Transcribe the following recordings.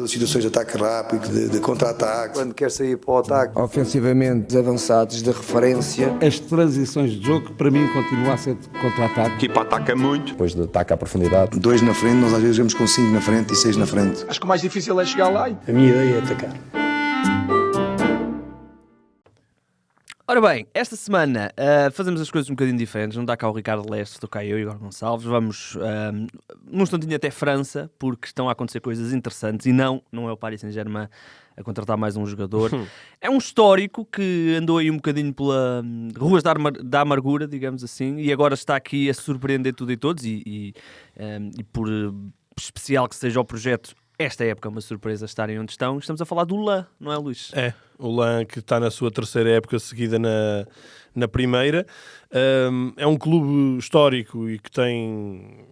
de situações de ataque rápido, de contra-ataque. Quando quer sair para o ataque. Ofensivamente, avançados de referência. As transições de jogo, para mim, continua a ser de contra-ataque. A equipa ataca muito. Depois de ataque à profundidade. 2 na frente, nós às vezes jogamos com 5 na frente e 6 na frente. Acho que o mais difícil é chegar lá. A minha ideia é atacar. Ora bem, esta semana fazemos as coisas um bocadinho diferentes. Não dá cá o Ricardo Leste, estou cá eu e Igor Gonçalves. Vamos num instantinho até França, porque estão a acontecer coisas interessantes. E não é o Paris Saint-Germain a contratar mais um jogador. É um histórico que andou aí um bocadinho pela ruas da amargura, digamos assim, e agora está aqui a surpreender tudo e todos. E por especial que seja o projeto, esta época é uma surpresa estarem onde estão. Estamos a falar do LAN, não é, Luís? É, o LAN que está na sua terceira época seguida na primeira. É um clube histórico e que tem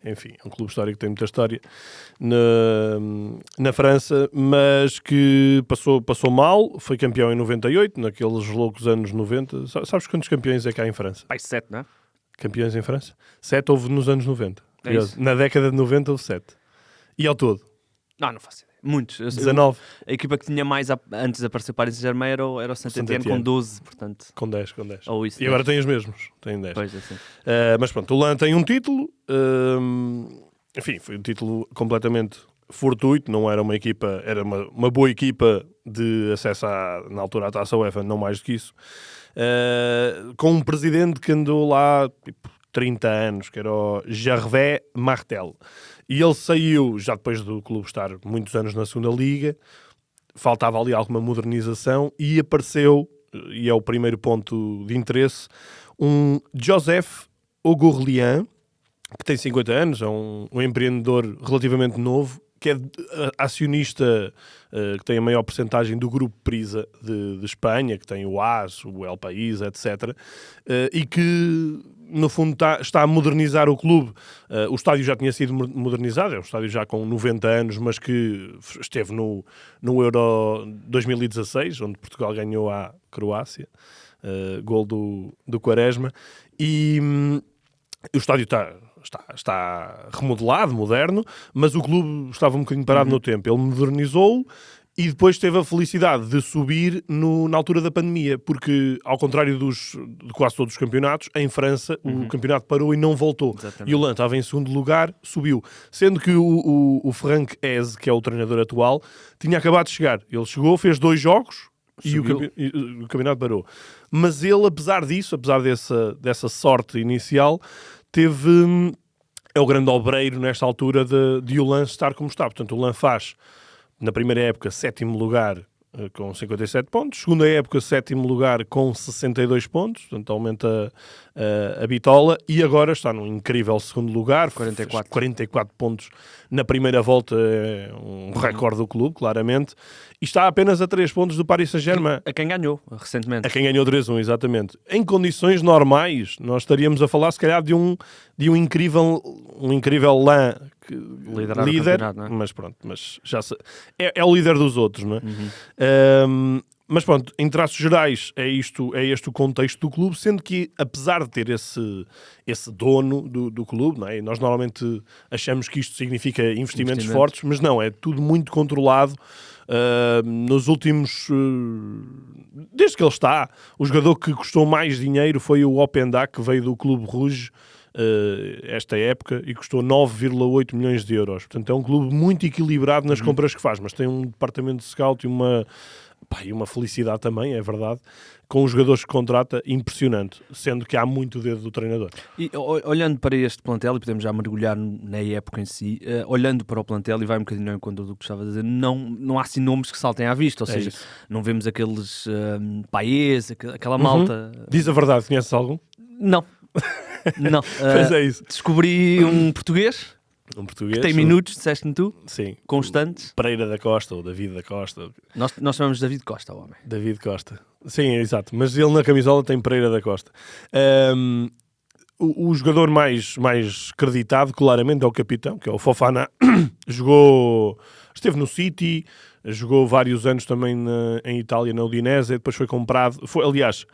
enfim, é um clube histórico que tem muita história na França, mas que passou mal, foi campeão em 98, naqueles loucos anos 90. Sabes quantos campeões é que há em França? Pai, 7, não é? Campeões em França? 7 houve nos anos 90. É isso. Na década de 90 houve 7. E ao todo? Não faço ideia. Muitos. 19. A equipa que tinha mais antes de aparecer o Paris Saint-Germain era o Saint-Étienne com 12, portanto. Com 10. Ou isso, e agora tem os mesmos, tem 10. Pois, assim. Mas pronto, o LAN tem um título, enfim, foi um título completamente fortuito, não era uma equipa, era uma boa equipa de acesso na altura à Taça UEFA, não mais do que isso, com um presidente que andou lá tipo 30 anos, que era o Gervais Martel. E ele saiu, já depois do clube estar muitos anos na segunda liga, faltava ali alguma modernização e apareceu, e é o primeiro ponto de interesse, um Joseph Augurlian, que tem 50 anos, é um empreendedor relativamente novo, que é acionista, que tem a maior percentagem do grupo Prisa de Espanha, que tem o AS, o El País, etc. E que, no fundo, está a modernizar o clube. O estádio já tinha sido modernizado, é um estádio já com 90 anos, mas que esteve no Euro 2016, onde Portugal ganhou à Croácia, gol do Quaresma. E o estádio está remodelado, moderno, mas o clube estava um bocadinho parado no tempo. Ele modernizou-o e depois teve a felicidade de subir na altura da pandemia, porque, ao contrário de quase todos os campeonatos, em França o campeonato parou e não voltou. Exatamente. E o LAN estava em segundo lugar, subiu. Sendo que o Franck Hez, que é o treinador atual, tinha acabado de chegar. Ele chegou, fez 2 jogos e o campeonato parou. Mas ele, apesar disso, apesar dessa sorte inicial, é o grande obreiro nesta altura de o LAN estar como está. Portanto, o LAN faz, na primeira época, 7º lugar com 57 pontos. Segunda época, 7º lugar com 62 pontos. Portanto, aumenta a bitola. E agora está num incrível segundo lugar. 44 pontos na primeira volta. É um recorde do clube, claramente. E está apenas a 3 pontos do Paris Saint-Germain. A quem ganhou, recentemente. A quem ganhou 3-1, exatamente. Em condições normais, nós estaríamos a falar, se calhar, de um incrível LAN líder, não é? Mas pronto, é o líder dos outros, não é? Mas pronto, em traços gerais é este o contexto do clube, sendo que, apesar de ter esse dono do clube, não é? E nós normalmente achamos que isto significa investimentos fortes, mas não, é tudo muito controlado. Nos últimos... desde que ele está, o jogador que custou mais dinheiro foi o Openda, que veio do Clube Rouge esta época e custou 9,8 milhões de euros. Portanto, é um clube muito equilibrado nas compras que faz, mas tem um departamento de scout e uma felicidade também, é verdade, com os jogadores que contrata, impressionante, sendo que há muito dedo do treinador. E olhando para este plantel, e podemos já mergulhar na época em si, olhando para o plantel, e vai um bocadinho ao encontro do que estava a dizer, não há assim nomes que saltem à vista, ou seja, isso. Não vemos aqueles Paes, aquela malta... Diz a verdade, conheces algum? Não. Pois é isso. Descobri um português... Um português. Que tem minutos, disseste-me tu? Sim. Constantes. Pereira da Costa, ou David da Costa. Nós chamamos David Costa, o homem. David Costa. Sim, exato. Mas ele na camisola tem Pereira da Costa. o jogador mais creditado, claramente, é o capitão, que é o Fofana. Esteve no City, jogou vários anos também em Itália, na Udinese, depois foi comprado. Aliás,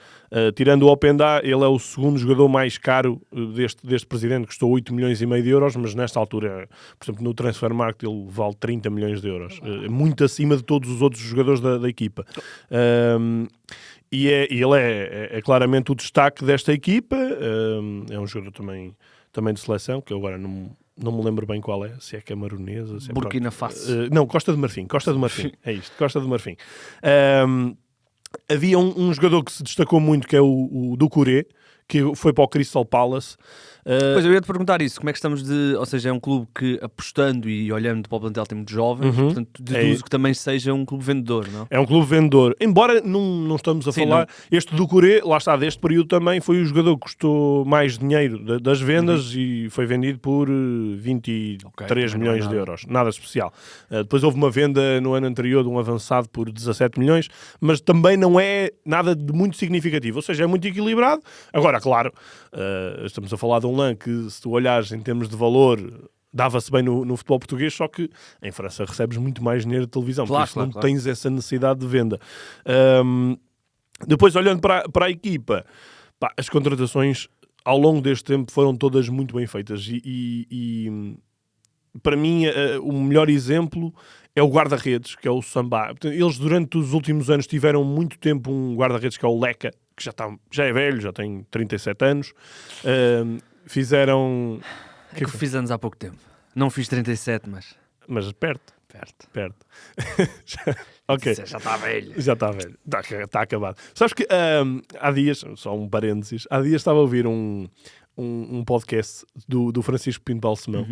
tirando o Openda, ele é o segundo jogador mais caro deste presidente, que custou 8 milhões e meio de euros, mas nesta altura, por exemplo, no Transfermarkt ele vale 30 milhões de euros. Muito acima de todos os outros jogadores da equipa. E ele é claramente o destaque desta equipa. É um jogador também de seleção, que eu agora não me lembro bem qual é, se é camaronesa, se é Burkina Faso. não, Costa de Marfim, é isto, Costa de Marfim. Havia um jogador que se destacou muito, que é o Doucouré, que foi para o Crystal Palace. Pois eu ia-te perguntar isso, como é que estamos ou seja, é um clube que, apostando e olhando para o plantel, tem muitos jovens, portanto deduzo que também seja um clube vendedor, não? É um clube vendedor, embora não estamos a falar, este Doucouré, lá está, deste período também, foi o jogador que custou mais dinheiro das vendas e foi vendido por 23 milhões de euros, nada especial. Depois houve uma venda no ano anterior de um avançado por 17 milhões, mas também não é nada de muito significativo, ou seja, é muito equilibrado. Agora, claro, estamos a falar de um LAN que, se tu olhares em termos de valor, dava-se bem no futebol português, só que em França recebes muito mais dinheiro de televisão, por isso não tens essa necessidade de venda. Depois, olhando para a equipa, as contratações ao longo deste tempo foram todas muito bem feitas e para mim o melhor exemplo é o guarda-redes, que é o Sambá. Eles durante os últimos anos tiveram muito tempo um guarda-redes que é o Leca, que já é velho, já tem 37 anos. Fizeram... É que eu fiz anos há pouco tempo. Não fiz 37, mas perto. Ok. Já está velho. Já está velho. Está acabado. Sabes que há dias, só um parênteses, há dias estava a ouvir um podcast do Francisco Pinto Balsemão,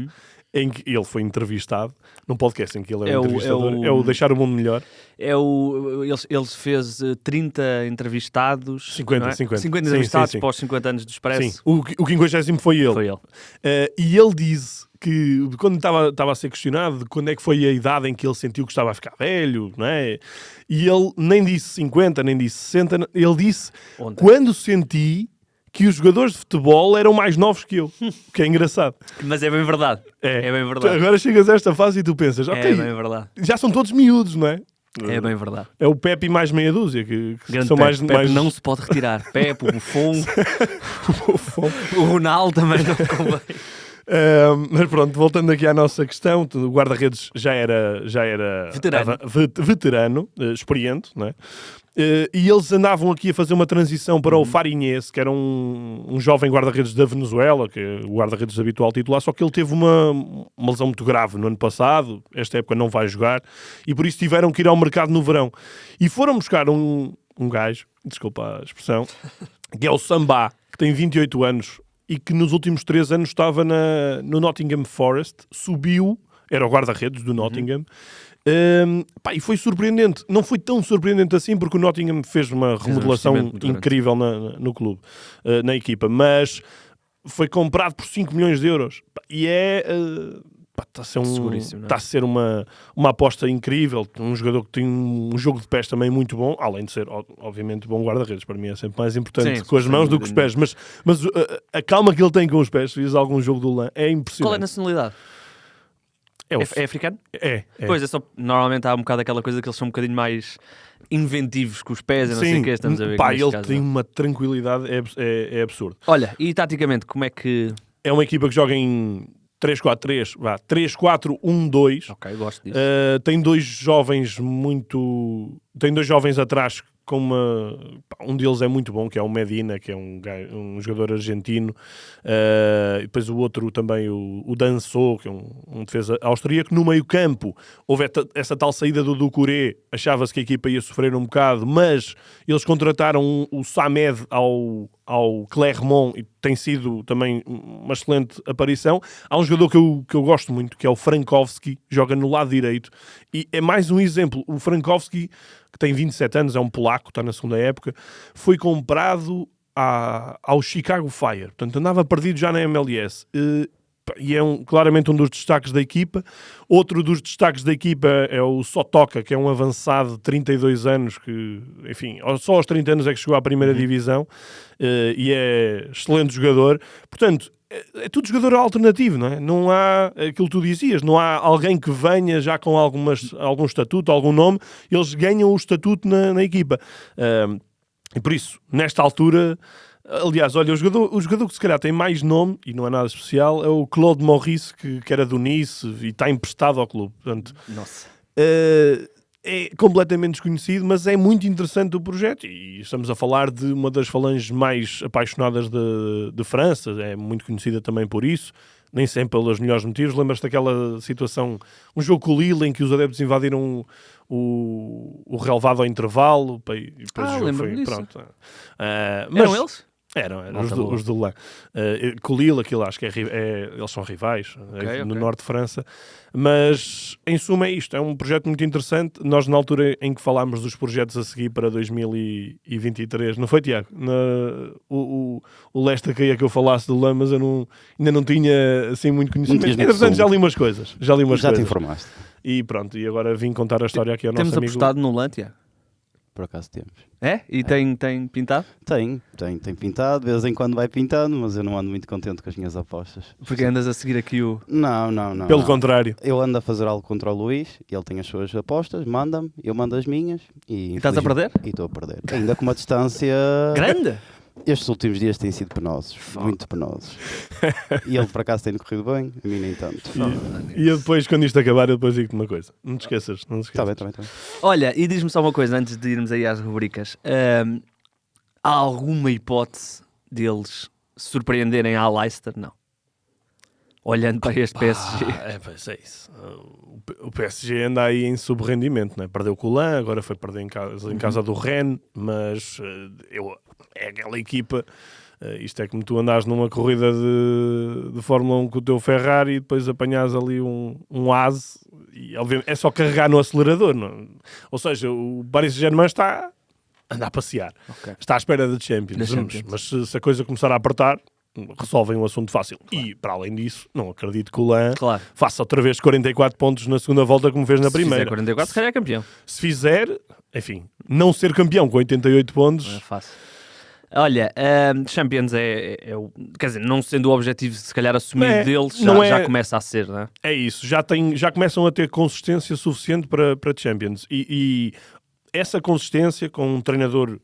em que ele foi entrevistado, num podcast em que ele é um entrevistador, é o Deixar o Mundo Melhor. Ele fez 30 entrevistados. 50 entrevistados sim. para os 50 anos do Expresso. Sim, o 50º foi ele. E ele disse que, quando estava a ser questionado de quando é que foi a idade em que ele sentiu que estava a ficar velho, não é? E ele nem disse 50, nem disse 60, ele disse quando senti que os jogadores de futebol eram mais novos que eu, que é engraçado. Mas é bem verdade. É bem verdade. Agora chegas a esta fase e tu pensas, ok, é bem verdade. Já são todos miúdos, não é? É bem verdade. É o Pepe e mais meia dúzia, que são Pepe. mais... não se pode retirar. Pepe, o Buffon, o Ronaldo também não convém. Mas pronto, voltando aqui à nossa questão, o guarda-redes já era veterano, experiente, não é? E eles andavam aqui a fazer uma transição para o Farinhês, que era um jovem guarda-redes da Venezuela, que é o guarda-redes habitual titular, só que ele teve uma lesão muito grave no ano passado, esta época não vai jogar, e por isso tiveram que ir ao mercado no verão. E foram buscar um gajo, desculpa a expressão, que é o Sambá, que tem 28 anos, e que nos últimos 3 anos estava no Nottingham Forest, subiu, era o guarda-redes do Nottingham, e foi surpreendente. Não foi tão surpreendente assim, porque o Nottingham fez uma remodelação incrível no clube, na equipa, mas foi comprado por 5 milhões de euros. E está a ser uma aposta incrível. Um jogador que tem um jogo de pés também muito bom, além de ser, obviamente, bom guarda-redes. Para mim é sempre mais importante com as mãos do que os pés. Mas a calma que ele tem com os pés, se fiz algum jogo do LAN, é impressionante. Qual é a nacionalidade? É africano? É. Pois, normalmente há um bocado aquela coisa que eles são um bocadinho mais inventivos com os pés, não sei o que estamos a ver. Ele tem uma tranquilidade, é absurdo. Olha, e taticamente, como é que... É uma equipa que joga em 3-4-3, 3-4-1-2. Ok, gosto disso. Tem dois jovens atrás, um deles é muito bom, que é o Medina, que é um jogador argentino. E depois o outro também, o Danso, que é um defesa austríaco. No meio campo houve essa tal saída do Doucouré, achava-se que a equipa ia sofrer um bocado, mas eles contrataram o Samed ao Clermont e tem sido também uma excelente aparição. Há um jogador que eu gosto muito, que é o Frankowski, joga no lado direito, e é mais um exemplo. O Frankowski, que tem 27 anos, é um polaco, está na segunda época, foi comprado ao Chicago Fire, portanto andava perdido já na MLS. e é claramente um dos destaques da equipa. Outro dos destaques da equipa é o Sotoka, que é um avançado de 32 anos, que, enfim, só aos 30 anos é que chegou à primeira divisão, e é excelente jogador. Portanto, é tudo jogador alternativo, não é? Não há aquilo que tu dizias, não há alguém que venha já com algum estatuto, algum nome, eles ganham o estatuto na equipa. E por isso, nesta altura, aliás, olha, o jogador que se calhar tem mais nome, e não é nada especial, é o Claude Maurice, que era do Nice e está emprestado ao clube. Portanto, Nossa. é completamente desconhecido, mas é muito interessante o projeto, e estamos a falar de uma das falanges mais apaixonadas de França, é muito conhecida também por isso, nem sempre pelos melhores motivos. Lembras-te daquela situação, um jogo com o Lille em que os adeptos invadiram o relevado ao intervalo, e depois o jogo lembro-me disso. pronto. Eram eles? Eram Malta boa. os do Lan. Com o Lille, aquilo acho que eles são rivais no ok. norte de França. Mas, em suma, é isto. É um projeto muito interessante. Nós, na altura em que falámos dos projetos a seguir para 2023, não foi, Tiago? O Leicester queria que eu falasse do Lan, mas eu ainda não tinha assim muito conhecimento. Entretanto, já li umas coisas. Já te informaste. E pronto, e agora vim contar a história aqui ao nosso Temos amigo. apostado no Lantia. Por acaso temos. É? E tem pintado? Tem pintado, de vez em quando vai pintando, mas eu não ando muito contente com as minhas apostas. Porque andas a seguir aqui o... Não. Pelo contrário. Eu ando a fazer algo contra o Luís, ele tem as suas apostas, manda-me, eu mando as minhas e estás a perder? E estou a perder. Ainda com uma distância... Grande? Estes últimos dias têm sido penosos, muito penosos. E ele por acaso tem corrido bem, a mim nem tanto. E eu depois, quando isto acabar, eu depois digo-te uma coisa. Não te esqueças. Está bem. Olha, e diz-me só uma coisa antes de irmos aí às rubricas. Há alguma hipótese deles surpreenderem a Leicester? Não. Olhando para este PSG. Pois é isso. O PSG anda aí em subrendimento, né? Perdeu com o Lan, agora foi perder em casa do Rennes, mas é aquela equipa. Isto é como tu andares numa corrida de Fórmula 1 com o teu Ferrari e depois apanhas ali um ase e obviamente é só carregar no acelerador. Não? Ou seja, o Paris Saint-Germain está a andar a passear. Okay. Está à espera da Champions. Mas se a coisa começar a apertar, resolvem um assunto fácil. Claro. E, para além disso, não acredito que o Lan faça outra vez 44 pontos na segunda volta como fez na primeira. Se fizer 44, se calhar é campeão. Se fizer, enfim, não ser campeão com 88 pontos... Não é fácil. Olha, Champions quer dizer, não sendo o objetivo se calhar assumido deles, já começa a ser, não é? É isso, já começam a ter consistência suficiente para Champions. E essa consistência com um treinador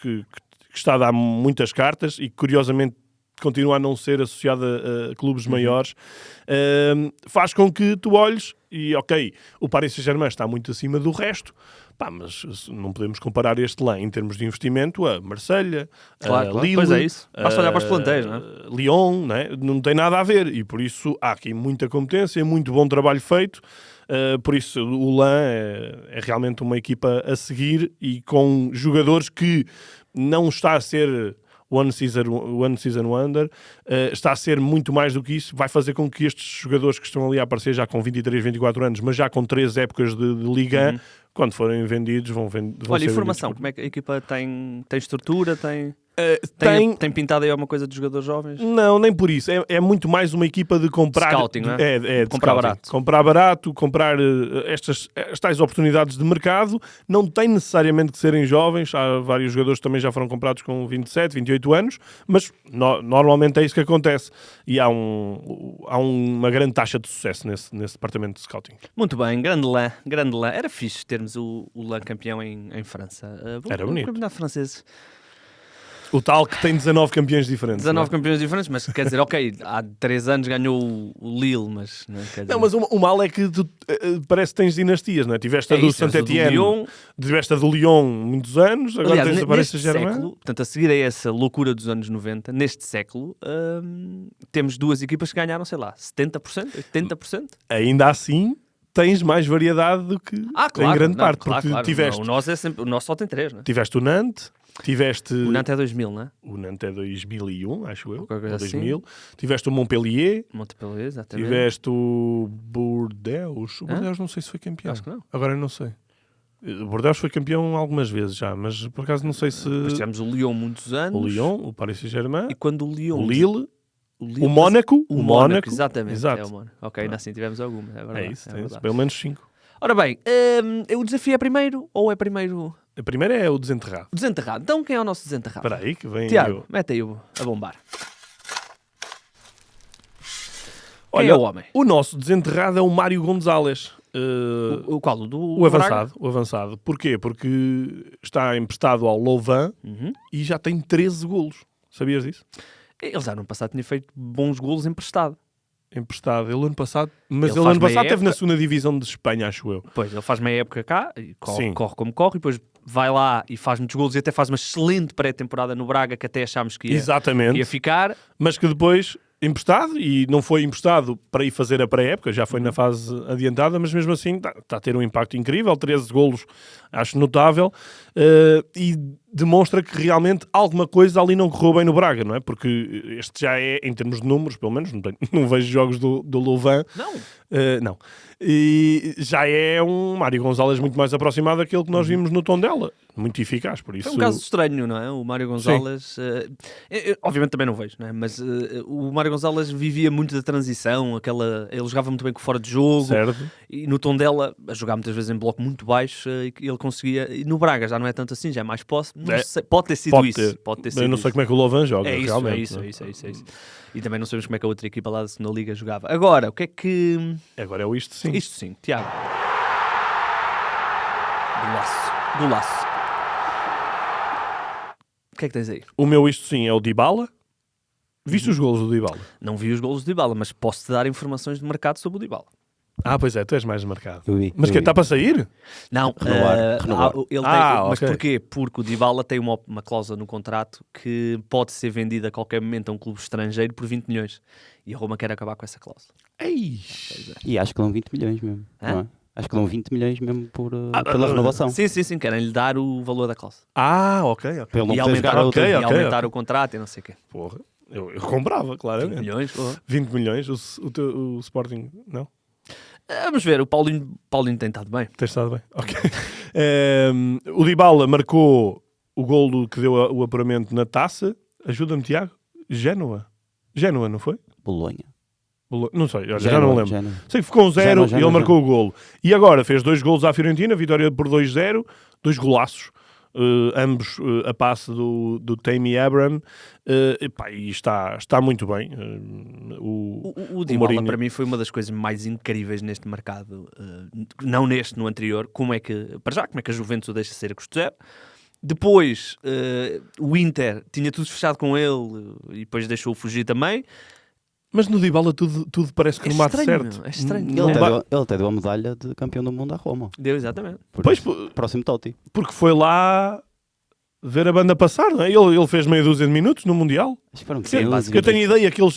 que está a dar muitas cartas e que, curiosamente, continua a não ser associada a clubes maiores, faz com que tu olhes e, ok, o Paris Saint-Germain está muito acima do resto, mas não podemos comparar este Lan em termos de investimento a Marselha, a Lille, pois é isso. Basta olhar para os plantéis, não é? Lyon, não tem nada a ver, e por isso há aqui muita competência, muito bom trabalho feito. Por isso o Lan é realmente uma equipa a seguir e com jogadores que não está a ser One Season Wonder, está a ser muito mais do que isso, vai fazer com que estes jogadores que estão ali a aparecer já com 23, 24 anos, mas já com 3 épocas de Liga, quando forem vendidos, vão Olha, ser informação, vendidos. como é que a equipa tem estrutura, tem pintado aí alguma coisa de jogadores jovens? Não, nem por isso. É muito mais uma equipa de comprar... Scouting, não é? De comprar scouting. barato. Comprar barato, comprar estas tais oportunidades de mercado. Não tem necessariamente que serem jovens. Há vários jogadores que também já foram comprados com 27, 28 anos, mas normalmente é isso que acontece. E há uma grande taxa de sucesso nesse departamento de scouting. Muito bem, grande Lan. Era fixe termos o Lan campeão em França. Era bonito. Campeonato francês. O tal que tem 19 campeões diferentes. 19 campeões diferentes, mas quer dizer, ok, há 3 anos ganhou o Lille, mas... Não, quer dizer... Não, mas o mal é que tu, parece que tens dinastias, não é? Tiveste a do Saint-Étienne, tiveste a do Lyon muitos anos, agora tens a Paris Saint-Germain. Portanto, a seguir a essa loucura dos anos 90, neste século, temos 2 equipas que ganharam, sei lá, 70%, 80%. Ainda assim... tens mais variedade do que em grande parte. Claro. Tiveste... O nosso só tem 3, não é? Tiveste o Nantes, O Nantes é 2000, não é? O Nantes é 2001, acho eu. Ou 2000. Assim. Tiveste o Montpellier. Exatamente. Tiveste o Bordeaux. O Bordeaux não sei se foi campeão. Acho que não. Agora eu não sei. O Bordeaux foi campeão algumas vezes já, mas por acaso não sei se... Depois tivemos o Lyon muitos anos. O Lyon, o Paris Saint-Germain. E quando o Lyon... O Lille. O Mónaco. O Mónaco, exatamente. Exato. É o Mónaco. Ok, ainda assim tivemos alguma. É verdade. É isso, é tem verdade. pelo menos 5. Ora bem, o desafio é primeiro ou é primeiro A primeira é o desenterrado. o desenterrado? Então quem é o nosso desenterrado? Espera aí que vem... Tiago, mete aí a bombar. Quem Olha, é o homem? o nosso desenterrado é o Mário Gonzalez. O qual? O do O Braga? avançado, o avançado. Porquê? Porque está emprestado ao Louvain Uhum. e já tem 13 golos. Sabias disso? Ele já no ano passado tinha feito bons golos emprestado. Emprestado. Ele ano passado... Mas Ele ele faz ano passado meia esteve na época. segunda divisão de Espanha, acho eu. Pois, ele faz meia época cá, e corre, Sim. corre como corre, e depois vai lá e faz muitos golos e até faz uma excelente pré-temporada no Braga, que até achámos que Exatamente. ia ficar. Mas que depois emprestado, e não foi emprestado para ir fazer a pré-época, já foi na fase adiantada, mas mesmo assim está a ter um impacto incrível, 13 golos, acho notável, e demonstra que realmente alguma coisa ali não correu bem no Braga, não é? Porque este já é, em termos de números, pelo menos, não vejo jogos do Louvain, Não. não. E já é um Mário Gonzalez muito mais aproximado daquele que nós vimos no Tondela. Muito eficaz, por isso... Foi um caso estranho, não é? O Mário Gonzalez, eu, obviamente também não vejo, não é? Mas o Mário Gonzalez vivia muito da transição, ele jogava muito bem com fora de jogo, Certo. e no Tondela, a jogar muitas vezes em bloco muito baixo, ele conseguia, e no Braga já não é tanto assim, já é mais posse, não sei, pode ter sido isso. Pode ter sido Eu não sei isso. como é que o Louvain joga, É isso, realmente. é isso, não é isso, é isso, é isso. E também não sabemos como é que a outra equipa lá da segunda liga jogava. Agora, o que é que... Agora é o isto, sim. Isto sim, Tiago. Golaço. O que é que tens aí? O meu isto sim é o Dybala. Viste os golos do Dybala? Não vi os golos de Dybala, mas posso-te dar informações de mercado sobre o Dybala. Ah, pois é, tu és mais marcado. Eu vi, Mas eu que vi. está para sair? Não, Renovar. ele tem, mas ok. porquê? Porque o Dybala tem uma cláusula no contrato que pode ser vendida a qualquer momento a um clube estrangeiro por 20 milhões. E a Roma quer acabar com essa cláusula. Ei! E acho que dão 20 milhões mesmo. Hã? Não é? Acho que dão 20 milhões mesmo pela renovação. Sim, querem-lhe dar o valor da cláusula. Ah, ok. Pelo não E poder aumentar, jogar a outra. ok, e ok. aumentar o contrato e não sei o quê. Porra, eu comprava, 20 claramente. milhões, porra. 20 milhões, o Sporting, não? Vamos ver, o Paulinho tem estado bem. Tens estado bem? Ok. O Dybala marcou o golo que deu o apuramento na taça. Ajuda-me, Tiago. Génova, não foi? Bolonha. Não sei, olha, já não lembro. Génova. Sei que ficou um 0 e Génova. ele marcou o golo. E agora fez 2 golos à Fiorentina, vitória por 2-0, 2 golaços, ambos a passe do Tammy Abraham. E está muito bem. O Dybala Mourinho. para mim foi uma das coisas mais incríveis neste mercado, não neste, no anterior. Como é que a Juventus o deixa ser a custo zero. Depois o Inter tinha tudo fechado com ele e depois deixou-o fugir também. Mas no Dybala tudo parece que É não bate estranho, certo. meu, é estranho. Não Ele ba- até deu a medalha de campeão do mundo à Roma. Deu, exatamente. Por Pois, isso, próximo Totti. porque foi lá ver a banda passar, não é? Ele fez meia dúzia de minutos no Mundial. Acho que foram Sim, 15. eu tenho ideia que ele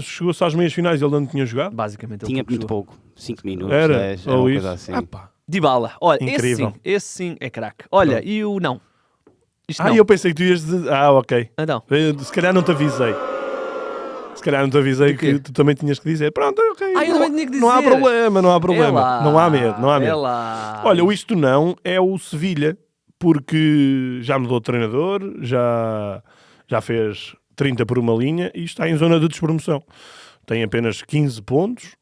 chegou-se às meias finais e ele não tinha jogado. Basicamente, ele Tinha foi o que muito jogou. pouco. 5 minutos, Era, 10, ou uma isso. coisa assim. Ah, pá. Dybala, olha, Incrível. esse sim é craque. Olha, e o não? Isto não. Eu pensei que tu ias dizer... Ah, ok. Então, Se calhar não te avisei. Se calhar não te avisei Do quê? que tu também tinhas que dizer. Pronto, ok. eu também tinha que Não há dizer. problema, não há problema. É lá, Não há medo, não há é medo. lá. Olha, o isto não é o Sevilha, porque já mudou de treinador, já fez 30 por uma linha e está em zona de despromoção. Tem apenas 15 pontos.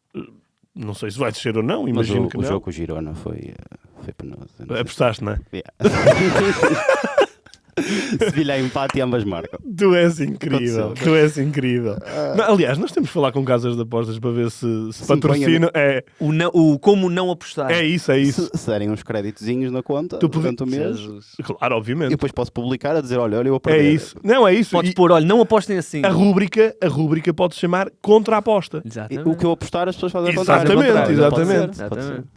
Não sei se vai descer ou não, Mas imagino o que não. jogo com o Girona foi penoso. Eu não sei. Apostaste, não é? Yeah. Sevilha é empate e ambas marcam. Tu és incrível, Aconteceu. tu és incrível. Não, aliás, nós temos que falar com casas de apostas para ver se Sim, patrocínio. Como não apostar. É isso. Se derem uns créditozinhos na conta Tu podes- durante o mês, Jesus. Claro, e obviamente. depois posso publicar a dizer, olha, eu a É perder. isso. Não, é isso. Podes E pôr, olha, não apostem assim. a rúbrica pode se chamar contra a aposta. E Exatamente. o que eu apostar, as pessoas fazem ao Exatamente, contrário. Pode ser, exatamente. pode ser. Exatamente.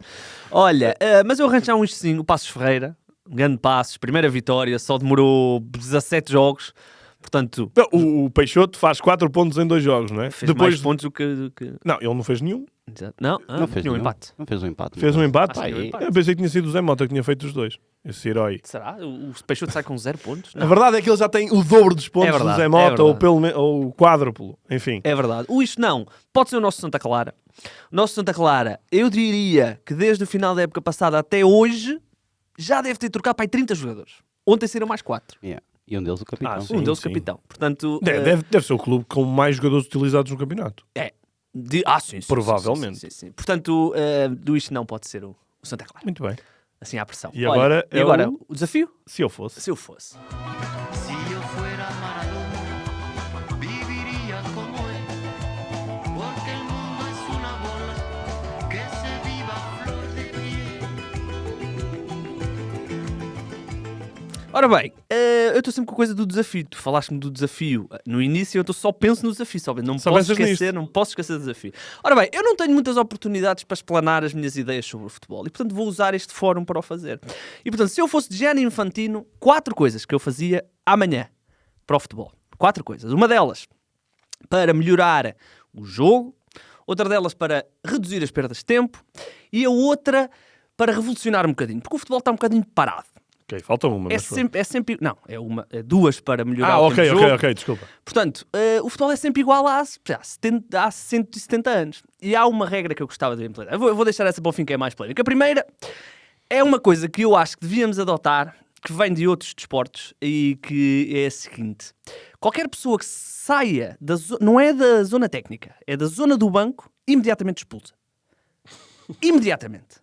Olha, mas eu arranjar um isto sim, o Passos Ferreira, grande Passos, primeira vitória, só demorou 17 jogos, portanto, Não, o Peixoto faz 4 pontos em 2 jogos, não é? fez mais pontos do que... Não, ele não fez nenhum. Exato. Não, Não fez tinha um nenhum. empate. Não fez um empate. Fez um empate. Ah, sim, um empate. Eu pensei que tinha sido o Zé Mota que tinha feito os dois. Esse herói. Será? O Peixoto sai com 0 pontos? A Não. verdade é que ele já tem o dobro dos pontos É verdade, do Zé é Mota, ou, verdade. ou o quádruplo. Enfim. É verdade. O isto não. Pode ser o nosso Santa Clara. O nosso Santa Clara, eu diria que desde o final da época passada até hoje, já deve ter trocado para aí 30 jogadores. Ontem saíram mais 4. Yeah. E um deles o capitão. sim. Um deles capitão. Portanto, Deve ser o clube com mais jogadores utilizados no campeonato. sim. Provavelmente. Sim. Portanto, isto não pode ser o Santa Clara. Muito bem. Assim à pressão. E agora Olha, é agora o- o desafio? Se eu fosse. Se eu fosse. Si yo fuera Maradona, viviría como él, porque el mundo es una bola que se viva a flor de piel. Ora bem, eu estou sempre com a coisa do desafio. Tu falaste-me do desafio no início, eu só penso no desafio, não Só posso pensas esquecer, nisto. não posso esquecer do desafio. Ora bem, eu não tenho muitas oportunidades para explanar as minhas ideias sobre o futebol e, portanto, vou usar este fórum para o fazer. E, portanto, se eu fosse Gianni Infantino, 4 coisas que eu fazia amanhã para o futebol. 4 coisas. Uma delas, para melhorar o jogo. Outra delas, para reduzir as perdas de tempo. E a outra, para revolucionar um bocadinho. Porque o futebol está um bocadinho parado. Ok, falta uma. É mas pronto. sempre. Não, é duas para melhorar o tempo de jogo. ok, desculpa. Portanto, o futebol é sempre igual há 170 anos. E há uma regra que eu gostava de implementar. Eu vou deixar essa para o fim, que é mais polémica. A primeira é uma coisa que eu acho que devíamos adotar, que vem de outros desportos, e que é a seguinte: qualquer pessoa que saia não é da zona técnica, é da zona do banco, imediatamente expulsa. Imediatamente.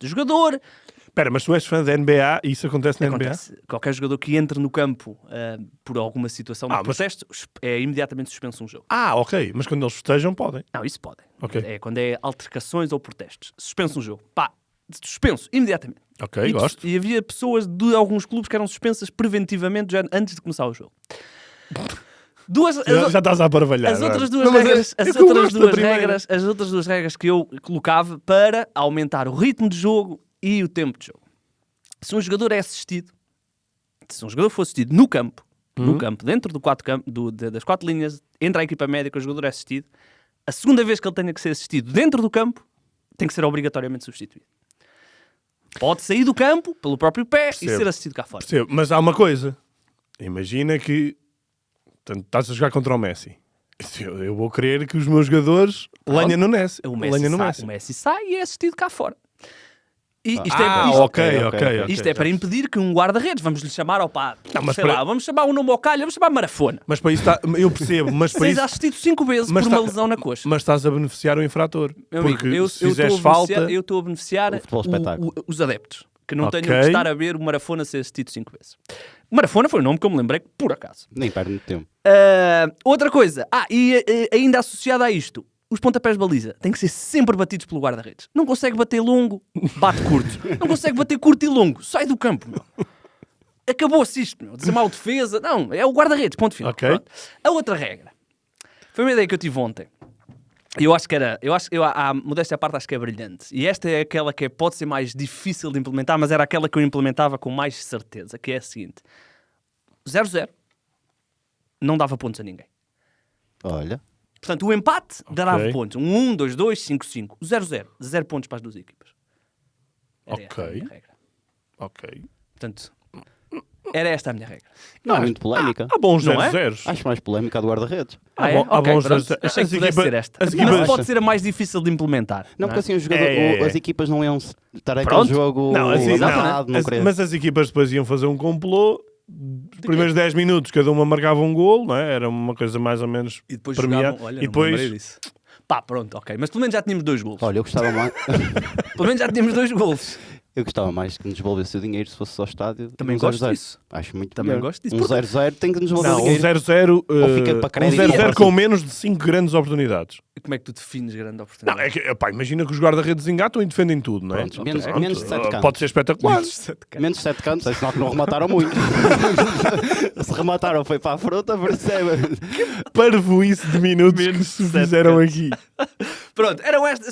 O jogador. Espera, mas tu és fã da NBA e isso acontece na Acontece. Qualquer jogador que entre no campo por alguma situação de mas- protesto é imediatamente suspenso um jogo. NBA? Ok, mas quando eles festejam podem. Não, isso podem. Ok. É quando é altercações ou protestos. Suspenso um jogo. Pá, suspenso imediatamente. Ok, gosto. E havia pessoas de alguns clubes que eram suspensas preventivamente já antes de começar o jogo. Já estás a barbalhar. As outras não é? duas Não, mas regras, é as que eu outras gosto da duas primeira. regras, as outras duas regras que eu colocava para aumentar o ritmo de jogo e o tempo de jogo. Se um jogador é assistido, se um jogador for assistido no campo, dentro das 4 linhas, entre a equipa médica, o jogador é assistido, a segunda vez que ele tenha que ser assistido dentro do campo, tem que ser obrigatoriamente substituído. Pode sair do campo pelo próprio pé e Percebo. ser assistido cá fora. Percebo, mas há uma coisa. Imagina que estás a jogar contra o Messi. Eu vou querer que os meus jogadores lenha no Messi. O Messi sai e é assistido cá fora. E isto ok. isto é para impedir que um guarda-redes, vamos lhe chamar ao pá, Não, mas sei para- lá, vamos chamar o nome ao calho, vamos chamar Marafona. Mas para isso está. Eu percebo, mas para Seja isso. assistido 5 vezes Mas por uma está- lesão na coxa. Mas estás a beneficiar o infrator. Meu amigo, Porque eu se fizeres estou a beneficiar, falta. eu estou a beneficiar O futebol espetáculo. os adeptos, que não Ok. tenham que estar a ver o Marafona ser assistido 5 vezes. O Marafona foi o nome que eu me lembrei, por acaso. Nem perde muito tempo. Outra coisa, ainda associada a isto, os pontapés de baliza têm que ser sempre batidos pelo guarda-redes. Não consegue bater longo, bate curto. Não consegue bater curto e longo, sai do campo, meu. Acabou-se isto, meu. Dizer mal defesa. Não, é o guarda-redes, ponto final. Ok. Pronto. A outra regra foi uma ideia que eu tive ontem. E eu acho que à modéstia à parte, acho que é brilhante. E esta é aquela que pode ser mais difícil de implementar, mas era aquela que eu implementava com mais certeza, que é a seguinte: 0-0 não dava pontos a ninguém. Olha, Portanto, o empate dava Ok. pontos. 1, 2, 2, 5, 5. 0-0. 0 pontos para as duas equipas. Era esta a Ok. minha regra. Ok. Portanto, era esta a minha regra. não é muito polémica. Há bons Não é? 0-0. Acho mais polémica a do guarda-redes. Ah, é? há Ok, bons pronto. 0-0. Achei As que pudesse equipa- ser esta. as Mas equipas- pode ser a mais difícil de implementar. Não, porque é? assim o jogador, É. as equipas não iam estar Pronto. aquele jogo Não, assim, exatado, não querer. mas as equipas depois iam fazer um complô. Os primeiros 10 minutos cada uma marcava um golo, não é? Era uma coisa mais ou menos E depois premiada. jogavam... Olha, E não me lembrei depois disso. Pá, pronto, ok. Mas pelo menos já tínhamos 2 golos. Olha, eu gostava mais, Pelo menos já tínhamos 2 golos. eu gostava mais que nos devolvesse o dinheiro se fosse ao estádio. Também um gosto 0-0. disso. Acho muito Também melhor. gosto disso. Um Porque- 0-0 tem que nos devolver não, o um dinheiro. 0-0 Ou fica para crédito. um 0-0 É, com menos de 5 grandes oportunidades. E como é que tu defines grande Não, oportunidade? é que, epá, imagina que os guarda-redes engatam e defendem tudo, não é? Pronto, menos- Pronto, menos de 7 cantos. Pode ser espetacular. Menos 7 cantos, é sinal que não remataram muito. Se remataram foi para a fruta, percebe? Parvoíce de minutos que se sete fizeram cantos. aqui. Pronto,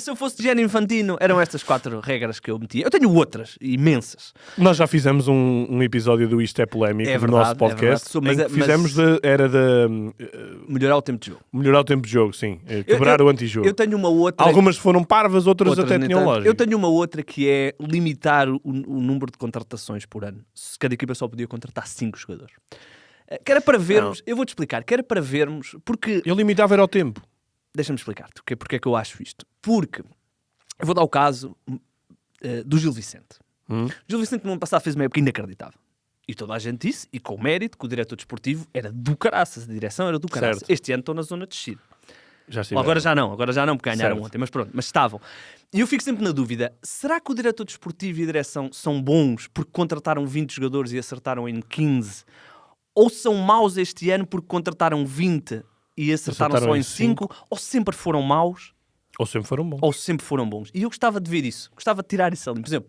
se eu fosse de Gianni Infantino, eram estas 4 regras que eu metia. Eu tenho outras, imensas. Nós já fizemos um episódio do Isto é Polémico É do verdade, nosso podcast. é verdade. Em que fizemos era de Melhorar o tempo de jogo. melhorar o tempo de jogo, sim. Quebrar o antijogo. Eu tenho uma outra... Algumas foram parvas, outras até nem tinham tanto. lógica. Eu tenho uma outra que é limitar o número de contratações por ano. Se cada equipa só podia contratar 5 jogadores. Que era para vermos, eu vou-te explicar, que era para vermos, porque... Eu limitava era o tempo. Deixa-me explicar-te porque é que eu acho isto. Porque, eu vou dar o caso do Gil Vicente. O Gil Vicente no ano passado fez uma época inacreditável. E toda a gente disse, e com mérito, que o diretor desportivo era do caraças, a direção era do caraças. Certo. Este ano estão na zona de descida. Já estive. Agora já não, porque ganharam Certo. ontem, mas pronto, mas estavam. E eu fico sempre na dúvida, será que o diretor desportivo e a direção são bons porque contrataram 20 jogadores e acertaram em 15? Ou são maus este ano porque contrataram 20 e acertaram só em 5? Ou sempre foram maus? Ou sempre foram bons. Ou sempre foram bons? E eu gostava de ver isso, gostava de tirar isso ali. Por exemplo,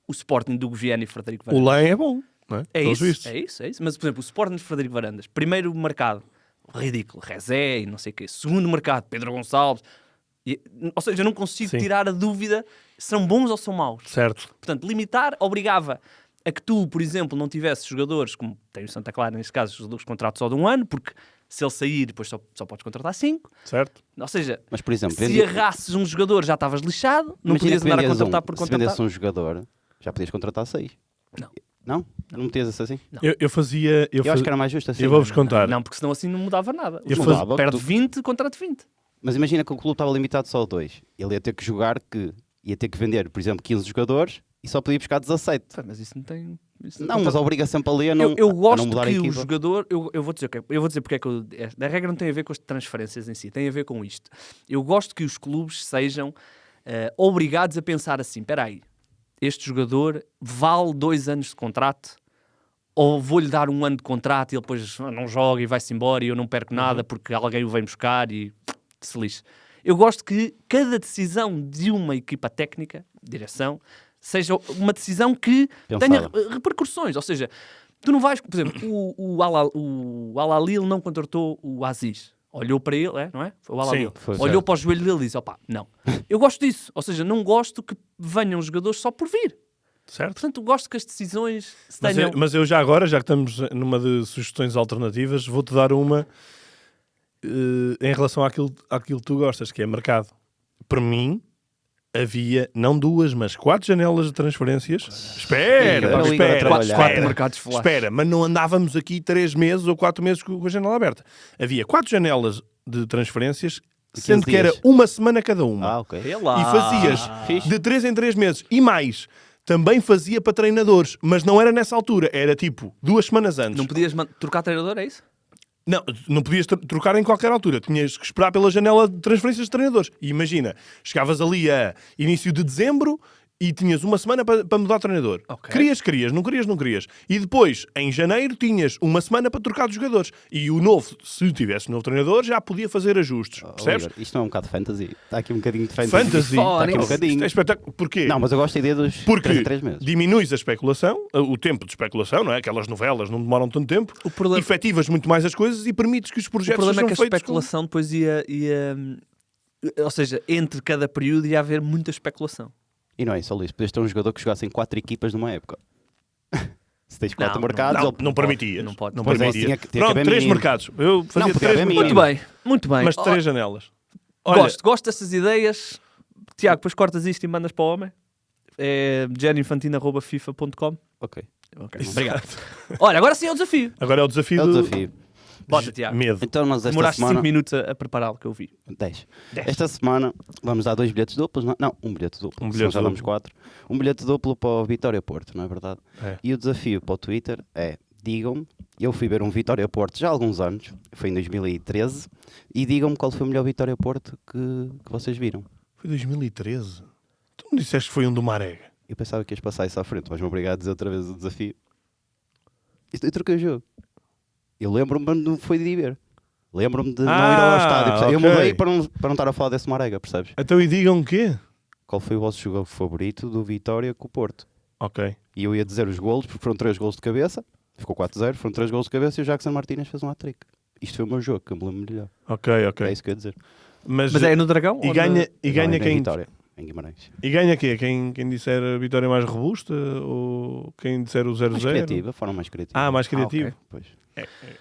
o Sporting do Viana e Frederico O Varandas. Lém é bom, não é? É Pelos isso, vistos. é isso. Mas, por exemplo, o Sporting de Frederico Varandas, primeiro mercado, ridículo, Rezé e não sei o quê. Segundo mercado, Pedro Gonçalves. Ou seja, eu não consigo Sim. tirar a dúvida se são bons ou são maus. Certo. Portanto, limitar obrigava a que tu, por exemplo, não tivesses jogadores, como tem o Santa Clara neste caso, jogadores contratos só de um ano, porque se ele sair, depois só podes contratar 5. Certo. Ou seja, Mas, por exemplo, se arrasses um jogador já estavas lixado, não podias andar a contratar por Se contratar. vendesse um jogador, já podias contratar 6. Não. Não? Não metias isso assim? Eu fazia... Eu acho que era mais justo assim. Eu vou-vos contar. Não, porque senão assim não mudava nada. Eu O faz- jogador perde 20, contrato 20. Mas imagina que o clube estava limitado só a 2. Ele ia ter que jogar ia ter que vender, por exemplo, 15 jogadores e só podia buscar 17. Mas isso não tem... isso Não, mas obriga sempre ali a não, eu a gosto não mudar a que o equipa. jogador... Eu vou dizer porque é que... A regra não tem a ver com as transferências em si, tem a ver com isto. Eu gosto que os clubes sejam obrigados a pensar assim, espera aí, este jogador vale 2 anos de contrato ou vou-lhe dar 1 ano de contrato e ele depois não joga e vai-se embora e eu não perco nada porque alguém o vem buscar e se lixe. Eu gosto que cada decisão de uma equipa técnica, direção, seja uma decisão que tenha repercussões. Ou seja, tu não vais... Por exemplo, o Al-Ahly não contratou o Aziz. Olhou para ele, não é? Foi o Al-Ahly. Sim, Olhou para o joelho dele e disse, opá, não. Eu gosto disso. Ou seja, não gosto que venham jogadores só por vir. Certo. Portanto, gosto que as decisões se tenham... Mas eu já agora, já que estamos numa de sugestões alternativas, vou-te dar uma em relação àquilo que tu gostas, que é mercado. Para mim, havia não 2, mas 4 janelas de transferências. Espera, Vamos ligar a trabalhar. 4 mercados flash. Espera, mas não andávamos aqui 3 meses ou 4 meses com a janela aberta. Havia 4 janelas de transferências, sendo que era dias. uma semana cada uma. Ah, ok. Vê lá. E fazias de 3 em 3 meses. E mais, também fazia para treinadores, mas não era nessa altura, era tipo 2 semanas antes. Não podias trocar treinador, é isso? Não podias trocar em qualquer altura. Tinhas que esperar pela janela de transferências de treinadores. E imagina, chegavas ali a início de dezembro e tinhas uma semana para mudar de treinador. Ok. Querias, não querias. E depois, em janeiro, tinhas uma semana para trocar de jogadores. E o novo, se tivesse novo treinador, já podia fazer ajustes. Percebes? Igor, isto não é um bocado de fantasy? Está aqui um bocadinho de fantasy. Fantasy. Está aqui um Isto bocadinho. é espetáculo. Porquê? Não, mas eu gosto da ideia dos 3 Porque em 3 meses. diminuis a especulação, o tempo de especulação, não é? Aquelas novelas não demoram tanto tempo, O problema- efetivas muito mais as coisas e permites que os O projetos problema é sejam que a feitos especulação depois ia... Ou seja, entre cada período ia haver muita especulação. E não é só isso. Podias ter um jogador que jogasse em 4 equipas numa época. Se tens 4 Não, mercados... Não permitias. Não pode. Não Pois é, permitias. tinha que Pronto, haver 3 mínimo. mercados. Eu fazia Não, podia 3 haver mercados. mínimo. Muito bem. Mas 3 janelas. Olha, Gosto dessas ideias. Tiago, depois cortas isto e mandas para o homem. É geninfantina@fifa.com. Ok. Ok, obrigado. Olha, agora sim é o desafio. agora é o desafio É o do desafio. Bota, Tiago. medo. Então nós esta Demoraste 5 semana... minutos a prepará-lo, que eu vi. 10. Esta semana vamos dar 2 bilhetes duplos. Não, um bilhete duplo. Um senão bilhete já damos duplo. 4. Um bilhete duplo para o Vitória Porto, não é verdade? É. E o desafio para o Twitter é, digam-me, eu fui ver um Vitória Porto já há alguns anos, foi em 2013, e digam-me qual foi o melhor Vitória Porto que vocês viram. Foi 2013. Tu me disseste que foi um do Marega. Eu pensava que ias passar isso à frente, mas me obrigado a dizer outra vez o desafio. Eu troquei o jogo. Eu lembro-me, mas não foi de ir ver. Lembro-me de não ir ao estádio. Percebes? Eu ok. mudei para não estar a falar desse Marega, percebes? Então e digam o quê? Qual foi o vosso jogo favorito do Vitória com o Porto? Ok. E eu ia dizer os golos, porque foram 3 golos de cabeça. Ficou 4-0, foram 3 golos de cabeça e o Jackson Martínez fez um hat-trick. Isto foi o meu jogo, que eu me lembro melhor. Ok. É isso que eu ia dizer. Mas é no Dragão? E ou ganha, no- e Não, ganha é quem? Vitória, em Guimarães. E ganha quê? Quem disser a vitória mais robusta? Ou quem disser o 0-0? Mais criativa, foram mais criativa. Ah, mais criativo. ok. Pois.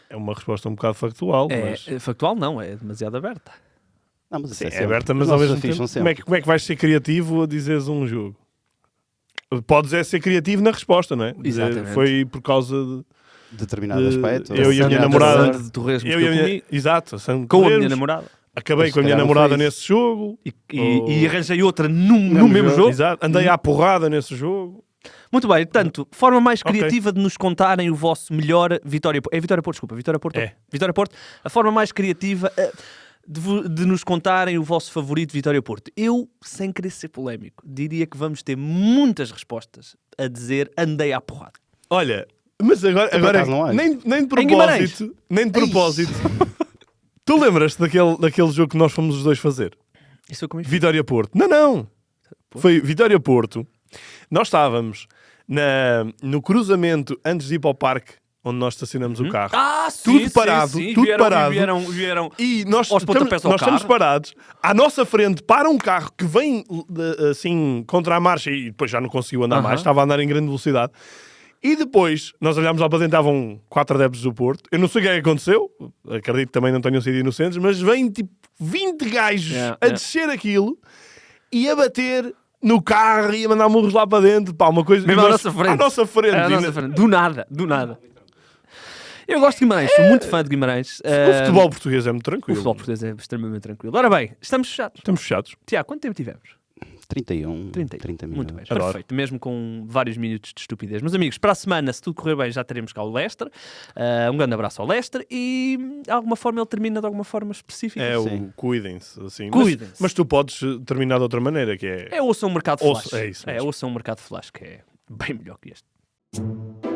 É uma resposta um bocado factual, É, mas... factual não, é demasiado aberta. Não, mas isso Sim, é sempre. aberta, mas Os ao nossos mesmo desafios tempo... são sempre. Como é que vais ser criativo a dizeres um jogo? Podes ser criativo na resposta, não é? Dizer, Exatamente. foi por causa de... Determinado aspecto. eu e a minha Santa namorada... Santa de Torresmos Eu que e a minha... comi, Exato. São com a minha Torresmos. namorada. Acabei Mas com a se minha calhar não namorada foi nesse jogo. E arranjei outra no mesmo jogo. Andei à porrada nesse jogo. Muito bem, portanto, forma mais Ok. criativa de nos contarem o vosso melhor Vitória Porto. É Vitória Porto, desculpa, Vitória Porto. É. Vitória Porto, a forma mais criativa de nos contarem o vosso favorito Vitória Porto. Eu, sem querer ser polémico, diria que vamos ter muitas respostas a dizer andei à porrada. Olha, mas agora acaso não acho. nem de Guimarães. propósito, nem de propósito. Tu lembras-te daquele jogo que nós fomos os dois fazer? Isso foi como Vitória Porto. Não. Foi Vitória Porto. Nós estávamos no cruzamento antes de ir para o parque, onde nós estacionamos o carro. Tudo parado, tudo parado. Vieram E nós aos pontapés ao estamos carro. parados. À nossa frente para um carro que vem assim contra a marcha e depois já não conseguiu andar mais, estava a andar em grande velocidade. E depois nós olhámos lá para dentro, estavam 4 adeptos do Porto. Eu não sei o que é que aconteceu, acredito que também não tenham sido inocentes, mas vêm tipo 20 gajos a descer aquilo e a bater no carro e a mandar murros lá para dentro. Pá, uma coisa Mesmo à nós- nossa frente. À nossa frente. À E nossa frente. Do nada. Eu gosto de Guimarães, sou muito fã de Guimarães. O futebol português é muito O tranquilo. futebol português é extremamente tranquilo. Ora bem, estamos fechados. Estamos fechados. Tiago, quanto tempo tivemos? 31, 30 30 minutos. Muito bem, Adoro. perfeito. Mesmo com vários minutos de estupidez. Meus amigos, para a semana, se tudo correr bem, já teremos cá o Leicester. Um grande abraço ao Leicester e de alguma forma ele termina de alguma forma específica. É Sim. o cuidem-se. Assim. Cuidem-se. Mas tu podes terminar de outra maneira, que é... É ouça um mercado flash. É isso mesmo. ouça um mercado flash que é bem melhor que este.